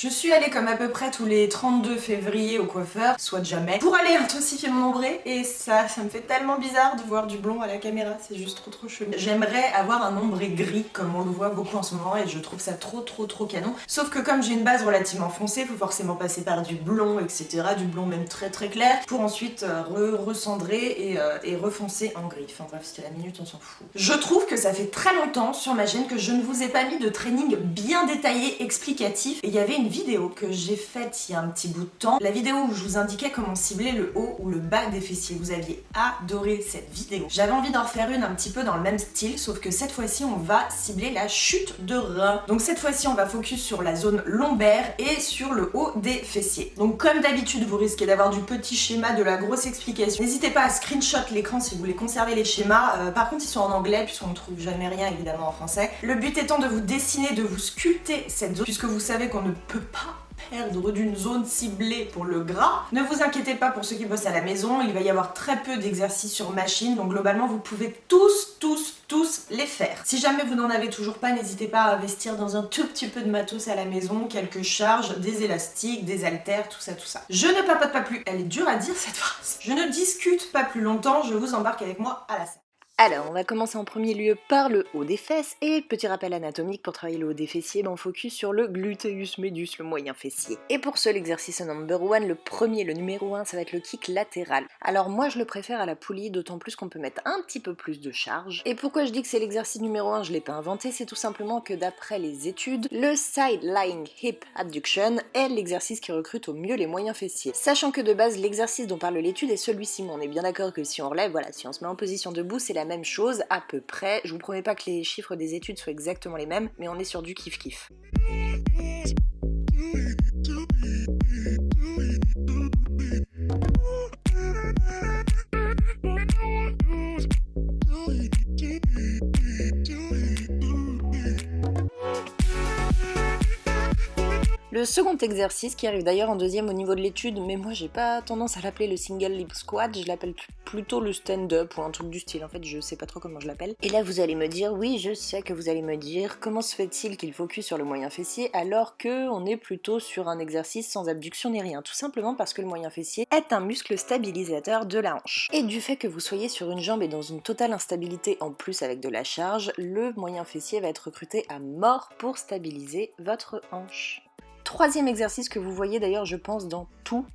Je suis allée comme à peu près tous les 32 février au coiffeur, soit jamais, pour aller intensifier mon ombré et ça me fait tellement bizarre de voir du blond à la caméra, c'est juste trop chelou. J'aimerais avoir un ombré gris comme on le voit beaucoup en ce moment et je trouve ça trop canon. Sauf que comme j'ai une base relativement foncée, faut forcément passer par du blond, etc. Du blond même très clair pour ensuite recendrer et refoncer en gris. Enfin bref, c'était la minute, on s'en fout. Je trouve que ça fait très longtemps sur ma chaîne que je ne vous ai pas mis de training bien détaillé, explicatif. Et il y avait une vidéo que j'ai faite il y a un petit bout de temps, la vidéo où je vous indiquais comment cibler le haut ou le bas des fessiers. Vous aviez adoré cette vidéo. J'avais envie d'en refaire une un petit peu dans le même style, sauf que cette fois-ci on va cibler la chute de rein. Donc cette fois-ci on va focus sur la zone lombaire et sur le haut des fessiers. Donc comme d'habitude vous risquez d'avoir du petit schéma, de la grosse explication. N'hésitez pas à screenshot l'écran si vous voulez conserver les schémas. Par contre ils sont en anglais puisqu'on ne trouve jamais rien évidemment en français. Le but étant de vous dessiner, de vous sculpter cette zone, puisque vous savez qu'on ne peut pas perdre d'une zone ciblée pour le gras. Ne vous inquiétez pas pour ceux qui bossent à la maison, il va y avoir très peu d'exercices sur machine, donc globalement vous pouvez tous les faire. Si jamais vous n'en avez toujours pas, n'hésitez pas à investir dans un tout petit peu de matos à la maison, quelques charges, des élastiques, des haltères, tout ça. Je ne papote pas plus, elle est dure à dire cette phrase. Je ne discute pas plus longtemps, je vous embarque avec moi à la salle. Alors, on va commencer en premier lieu par le haut des fesses, et petit rappel anatomique, pour travailler le haut des fessiers, on focus sur le gluteus medius, le moyen fessier. Et pour ce, l'exercice number one, le numéro 1, ça va être le kick latéral. Alors moi je le préfère à la poulie, d'autant plus qu'on peut mettre un petit peu plus de charge. Et pourquoi je dis que c'est l'exercice numéro 1, je l'ai pas inventé, c'est tout simplement que d'après les études, le side lying hip abduction est l'exercice qui recrute au mieux les moyens fessiers. Sachant que de base, l'exercice dont parle l'étude est celui-ci, mais on est bien d'accord que si on relève, voilà, si on se met en position debout, c'est la même chose à peu près. Je vous promets pas que les chiffres des études soient exactement les mêmes, mais on est sur du kiff-kiff. Le second exercice, qui arrive d'ailleurs en deuxième au niveau de l'étude, mais moi j'ai pas tendance à l'appeler le single lip squat, je l'appelle plutôt le stand-up ou un truc du style, en fait je sais pas trop comment je l'appelle. Et là vous allez me dire, oui je sais que vous allez me dire, comment se fait-il qu'il focus sur le moyen fessier alors qu'on est plutôt sur un exercice sans abduction ni rien? Tout simplement parce que le moyen fessier est un muscle stabilisateur de la hanche. Et du fait que vous soyez sur une jambe et dans une totale instabilité en plus avec de la charge, le moyen fessier va être recruté à mort pour stabiliser votre hanche. Troisième exercice que vous voyez d'ailleurs je pense dans tous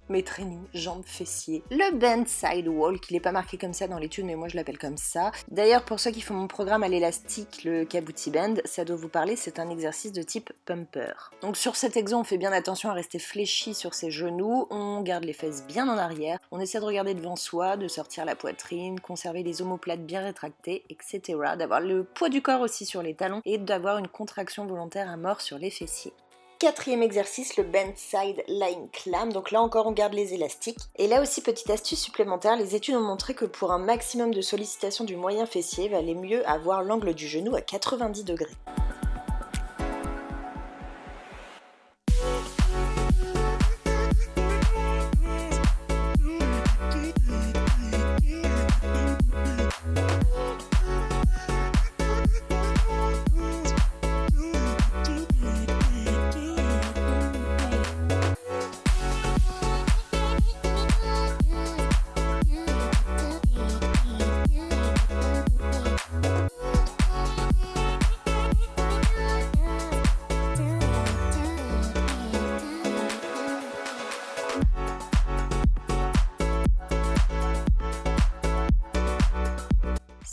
mes trainings jambes fessiers. Le bend side walk, il est pas marqué comme ça dans l'étude mais moi je l'appelle comme ça. D'ailleurs pour ceux qui font mon programme à l'élastique, le kabuki bend, ça doit vous parler, c'est un exercice de type pumper. Donc sur cet exo on fait bien attention à rester fléchi sur ses genoux, on garde les fesses bien en arrière, on essaie de regarder devant soi, de sortir la poitrine, conserver les omoplates bien rétractées, etc. D'avoir le poids du corps aussi sur les talons et d'avoir une contraction volontaire à mort sur les fessiers. Quatrième exercice, le bend side lying clam, donc là encore on garde les élastiques. Et là aussi petite astuce supplémentaire, les études ont montré que pour un maximum de sollicitation du moyen fessier, il valait mieux avoir l'angle du genou à 90 degrés.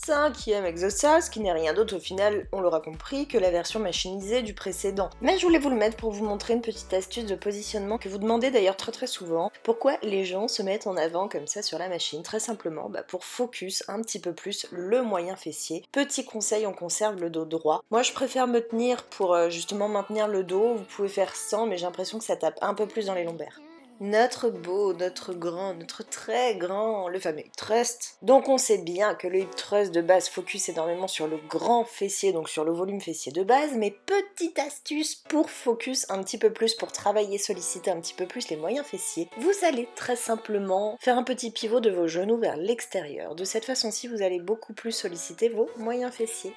Cinquième exercice, qui n'est rien d'autre au final, on l'aura compris, que la version machinisée du précédent. Mais je voulais vous le mettre pour vous montrer une petite astuce de positionnement que vous demandez d'ailleurs très souvent. Pourquoi les gens se mettent en avant comme ça sur la machine? Très simplement, pour focus un petit peu plus le moyen fessier. Petit conseil, on conserve le dos droit. Moi je préfère me tenir pour justement maintenir le dos, vous pouvez faire sans, mais j'ai l'impression que ça tape un peu plus dans les lombaires. Notre beau, notre grand, notre très grand, le fameux hip thrust. Donc on sait bien que le hip thrust de base focus énormément sur le grand fessier, donc sur le volume fessier de base, mais petite astuce pour focus un petit peu plus, pour travailler, solliciter un petit peu plus les moyens fessiers, vous allez très simplement faire un petit pivot de vos genoux vers l'extérieur. De cette façon-ci, vous allez beaucoup plus solliciter vos moyens fessiers.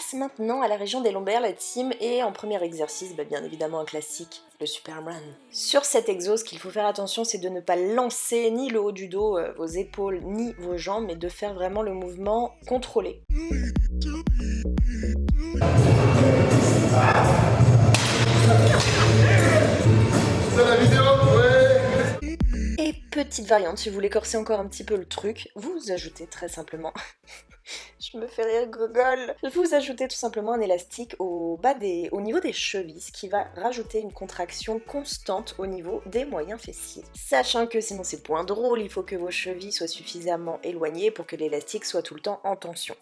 passe maintenant à la région des lombaires, la team, et en premier exercice, bien évidemment un classique, le Superman. Sur cet exo, ce qu'il faut faire attention, c'est de ne pas lancer ni le haut du dos, vos épaules, ni vos jambes, mais de faire vraiment le mouvement contrôlé. La vidéo, ouais. Et petite variante, si vous voulez corser encore un petit peu le truc, vous ajoutez très simplement... Je me fais rire, Gogol. Vous ajoutez tout simplement un élastique au niveau des chevilles, ce qui va rajouter une contraction constante au niveau des moyens fessiers. Sachant que sinon c'est point drôle, il faut que vos chevilles soient suffisamment éloignées pour que l'élastique soit tout le temps en tension.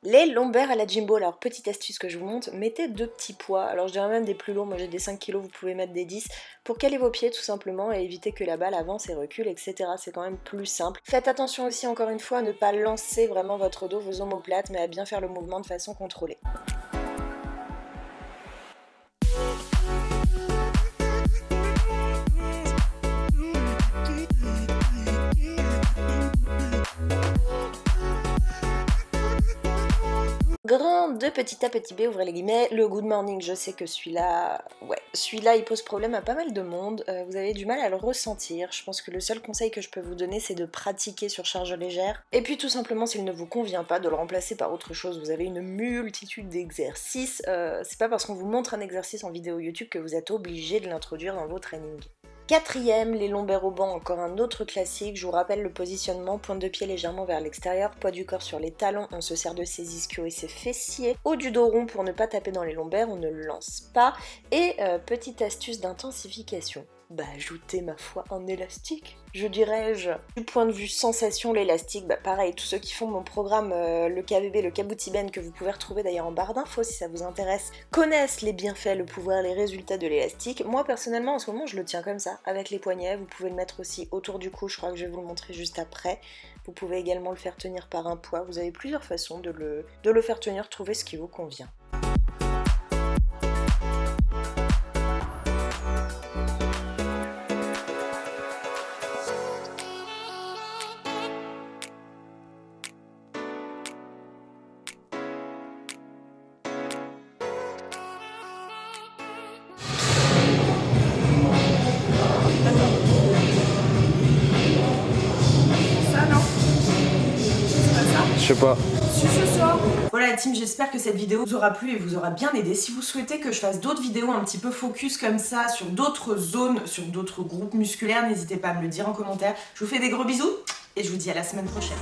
Les lombaires à la Jimbo, alors petite astuce que je vous montre, mettez 2 petits poids, alors je dirais même des plus lourds, moi j'ai des 5 kg, vous pouvez mettre des 10, pour caler vos pieds tout simplement et éviter que la balle avance et recule, etc. C'est quand même plus simple. Faites attention aussi encore une fois à ne pas lancer vraiment votre dos, vos omoplates, mais à bien faire le mouvement de façon contrôlée. Grande de petit A petit B, ouvrez les guillemets, le good morning, je sais que celui-là, il pose problème à pas mal de monde, vous avez du mal à le ressentir, je pense que le seul conseil que je peux vous donner c'est de pratiquer sur charge légère, et puis tout simplement s'il ne vous convient pas de le remplacer par autre chose, vous avez une multitude d'exercices, c'est pas parce qu'on vous montre un exercice en vidéo YouTube que vous êtes obligé de l'introduire dans vos trainings. Quatrième, les lombaires au banc, encore un autre classique, je vous rappelle le positionnement, pointe de pied légèrement vers l'extérieur, poids du corps sur les talons, on se sert de ses ischios et ses fessiers, haut du dos rond pour ne pas taper dans les lombaires, on ne lance pas, et petite astuce d'intensification. Ajoutez ma foi un élastique, je dirais-je. Du point de vue sensation, l'élastique, pareil, tous ceux qui font mon programme, le KBB, le Kaboutiben, que vous pouvez retrouver d'ailleurs en barre d'infos si ça vous intéresse, connaissent les bienfaits, le pouvoir, les résultats de l'élastique. Moi personnellement en ce moment je le tiens comme ça, avec les poignets, vous pouvez le mettre aussi autour du cou, je crois que je vais vous le montrer juste après. Vous pouvez également le faire tenir par un poids, vous avez plusieurs façons de le faire tenir, trouvez ce qui vous convient. Je sais pas. Si ce soir. Voilà la team, j'espère que cette vidéo vous aura plu et vous aura bien aidé. Si vous souhaitez que je fasse d'autres vidéos un petit peu focus comme ça, sur d'autres zones, sur d'autres groupes musculaires, n'hésitez pas à me le dire en commentaire. Je vous fais des gros bisous et je vous dis à la semaine prochaine.